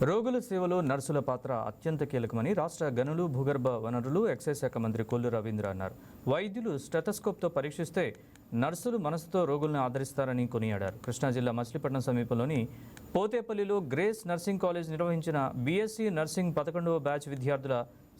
రోగుల సేవలో నర్సుల పాత్ర అత్యంత కీలకమని రాష్ట్ర గనులు భూగర్భ వనరులు ఎక్సైజ్ శాఖ మంత్రి కొల్లు రవీంద్ర అన్నారు. వైద్యులు స్టెథోస్కోప్తో పరీక్షిస్తే నర్సులు మనసుతో రోగులను ఆదరిస్తారని కొనియాడారు. కృష్ణా జిల్లా మచిలీపట్నం సమీపంలోని పోతేపల్లిలో గ్రేస్ నర్సింగ్ కాలేజ్ నిర్వహించిన బీఎస్సీ నర్సింగ్ 11వ బ్యాచ్ విద్యార్థుల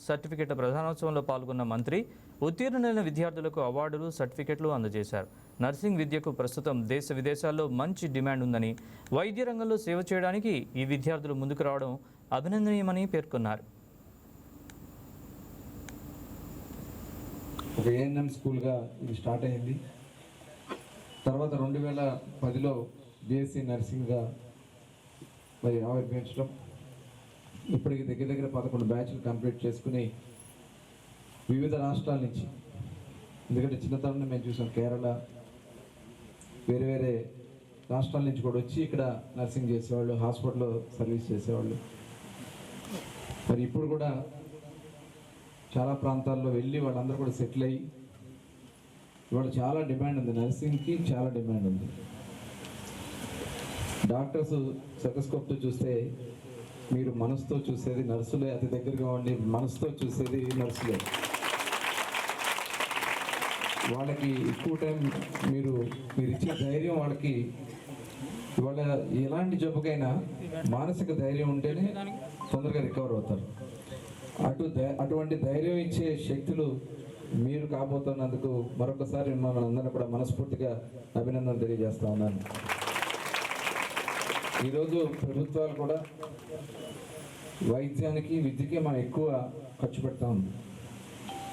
సర్టిఫికెట్ల ప్రధానోత్సవంలో పాల్గొన్న మంత్రి ఉత్తీర్ణులైన విద్యార్థులకు అవార్డులు, సర్టిఫికెట్లు అందజేశారు. నర్సింగ్ విద్యకు ప్రస్తుతం దేశ విదేశాల్లో మంచి డిమాండ్ ఉందని, వైద్య రంగంలో సేవ చేయడానికి ఈ విద్యార్థులు ముందుకు రావడం అభినందనీయమని పేర్కొన్నారు. ఒక ఏఎన్ఎం స్కూల్గా ఇది స్టార్ట్ అయింది. తర్వాత 2010లో బీఎస్సీ నర్సింగ్గా మరి ఆవిర్భవించడం, ఇప్పటికి దగ్గర 11 బ్యాచ్లు కంప్లీట్ చేసుకుని వివిధ రాష్ట్రాల నుంచి, ఎందుకంటే చిన్నతనం మేము చూసాం కేరళ, వేరే రాష్ట్రాల నుంచి కూడా వచ్చి ఇక్కడ నర్సింగ్ చేసేవాళ్ళు, హాస్పిటల్లో సర్వీస్ చేసేవాళ్ళు. మరి ఇప్పుడు కూడా చాలా ప్రాంతాల్లో వెళ్ళి వాళ్ళందరూ కూడా సెటిల్ అయ్యి ఇవాళ చాలా డిమాండ్ ఉంది, నర్సింగ్కి చాలా డిమాండ్ ఉంది. డాక్టర్స్ స్టెథోస్కోప్తో చూస్తే మీరు మనసుతో చూసేది నర్సులే, అతి దగ్గరగా ఉండి మనసుతో చూసేది నర్సులే. వాళ్ళకి ఎక్కువ టైం మీరు ఇచ్చే ధైర్యం వాళ్ళకి, ఇవాళ ఎలాంటి జబ్బుకైనా మానసిక ధైర్యం ఉంటేనే తొందరగా రికవర్ అవుతారు. అటువంటి ధైర్యం ఇచ్చే శక్తులు మీరు కాబోతున్నందుకు మరొకసారి మిమ్మల్ని అందరినీ కూడా మనస్ఫూర్తిగా అభినందనలు తెలియజేస్తా ఉన్నాను. ఈరోజు ప్రభుత్వాలు కూడా వైద్యానికి, విద్యకి మనం ఎక్కువ ఖర్చు పెడతా ఉంది.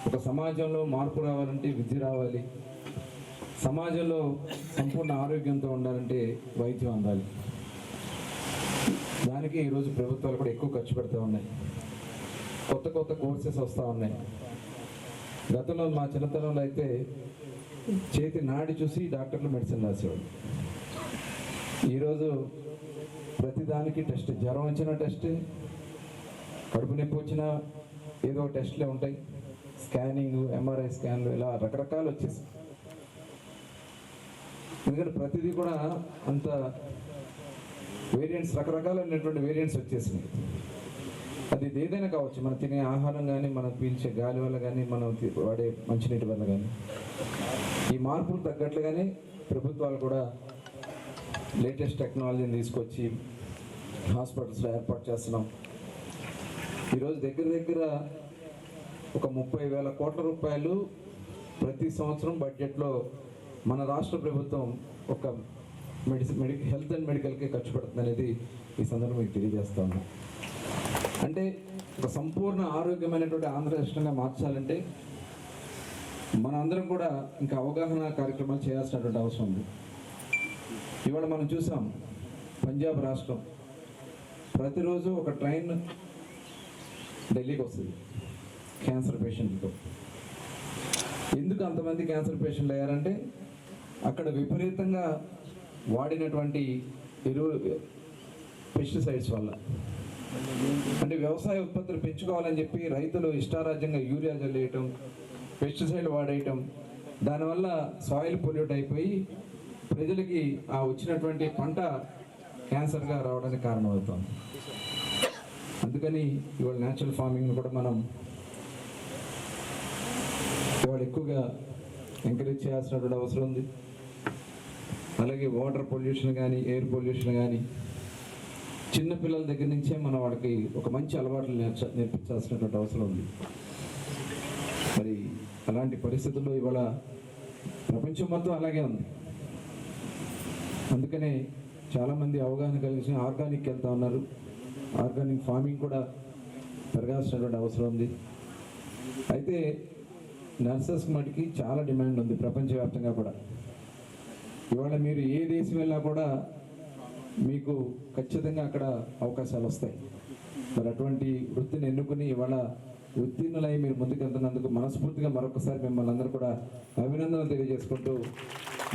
ఒక సమాజంలో మార్పు రావాలంటే విద్య రావాలి, సమాజంలో సంపూర్ణ ఆరోగ్యంతో ఉండాలంటే వైద్యం అందాలి. దానికి ఈరోజు ప్రభుత్వాలు కూడా ఎక్కువ ఖర్చు పెడతా ఉన్నాయి. కొత్త కోర్సెస్ వస్తూ ఉన్నాయి. గతంలో మా చిన్నతనంలో అయితే చేతి నాడి చూసి డాక్టర్లు మెడిసిన్ రాసేవాళ్ళు. ఈరోజు ప్రతిదానికి టెస్ట్, జ్వరం వచ్చిన టెస్ట్, కడుపు నొప్పి వచ్చినా ఏదో టెస్ట్లే ఉంటాయి, స్కానింగ్, ఎంఆర్ఐ స్కాన్లు, ఇలా రకరకాలు వచ్చేసి. ఎందుకంటే ప్రతిదీ కూడా అంత వేరియంట్స్, రకరకాలైనటువంటి వేరియంట్స్ వచ్చేసినాయి. అది ఏదైనా కావచ్చు, మనం తినే ఆహారం కానీ, మనం పీల్చే గాలి వల్ల కానీ, మనం వాడే మంచినీటి వల్ల కానీ. ఈ మార్పులు తగ్గట్లుగానే ప్రభుత్వాలు కూడా లేటెస్ట్ టెక్నాలజీని తీసుకొచ్చి హాస్పిటల్స్లో ఏర్పాటు చేస్తున్నాం. ఈరోజు దగ్గర ఒక 30,000 కోట్ల రూపాయలు ప్రతి సంవత్సరం బడ్జెట్లో మన రాష్ట్ర ప్రభుత్వం ఒక హెల్త్ అండ్ మెడికల్కి ఖర్చు పెడుతుంది అనేది ఈ సందర్భంగా మీకు తెలియజేస్తా ఉన్నాం. అంటే ఒక సంపూర్ణ ఆరోగ్యమైనటువంటి ఆంధ్ర రాష్ట్రంగా మార్చాలంటే మనందరం కూడా ఇంకా అవగాహన కార్యక్రమాలు చేయాల్సినటువంటి అవసరం ఉంది. ఇవాళ మనం చూసాం, పంజాబ్ రాష్ట్రం ప్రతిరోజు ఒక ట్రైన్ ఢిల్లీకి వస్తుంది క్యాన్సర్ పేషెంట్లతో. ఎందుకు అంతమంది క్యాన్సర్ పేషెంట్లు అయ్యారంటే అక్కడ విపరీతంగా వాడినటువంటి పెస్టిసైడ్స్ వల్ల. అంటే వ్యవసాయ ఉత్పత్తులు పెంచుకోవాలని చెప్పి రైతులు ఇష్టారాజ్యంగా యూరియా జల్లేయటం, పెస్టిసైడ్ వాడేయటం, దానివల్ల సాయిల్ పొల్యూట్ అయిపోయి ప్రజలకి ఆ వచ్చినటువంటి పంట క్యాన్సర్గా రావడానికి కారణమవుతుంది. అందుకని ఇవాళ న్యాచురల్ ఫార్మింగ్ కూడా మనం ఇవాళ ఎక్కువగా ఎంకరేజ్ చేయాల్సినటువంటి అవసరం ఉంది. అలాగే వాటర్ పొల్యూషన్ కానీ, ఎయిర్ పొల్యూషన్ కానీ చిన్నపిల్లల దగ్గర నుంచే మనం వాళ్ళకి ఒక మంచి అలవాట్లు నేర్పించాల్సినటువంటి అవసరం ఉంది. మరి అలాంటి పరిస్థితుల్లో ఇవాళ ప్రపంచం మొత్తం అలాగే ఉంది. అందుకనే చాలామంది అవగాహన కలిసి ఆర్గానిక్ వెళ్తూ ఉన్నారు. ఆర్గానిక్ ఫార్మింగ్ కూడా పెరగాల్సినటువంటి అవసరం ఉంది. అయితే నర్సెస్ మటుకి చాలా డిమాండ్ ఉంది ప్రపంచవ్యాప్తంగా కూడా. ఇవాళ మీరు ఏ దేశం వెళ్ళినా కూడా మీకు ఖచ్చితంగా అక్కడ అవకాశాలు వస్తాయి. మరి అటువంటి వృత్తిని ఎన్నుకుని ఇవాళ ఉత్తీర్ణులై మీరు ముందుకెళ్తున్నందుకు మనస్ఫూర్తిగా మరొకసారి మిమ్మల్ని అందరూ కూడా అభినందనలు తెలియజేసుకుంటూ,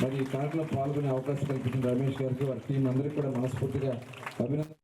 మరి ఈ కార్యక్రమంలో పాల్గొనే అవకాశం కల్పించిన రమేష్ గారికి, వారి టీం అందరికీ కూడా మనస్ఫూర్తిగా అభినందన.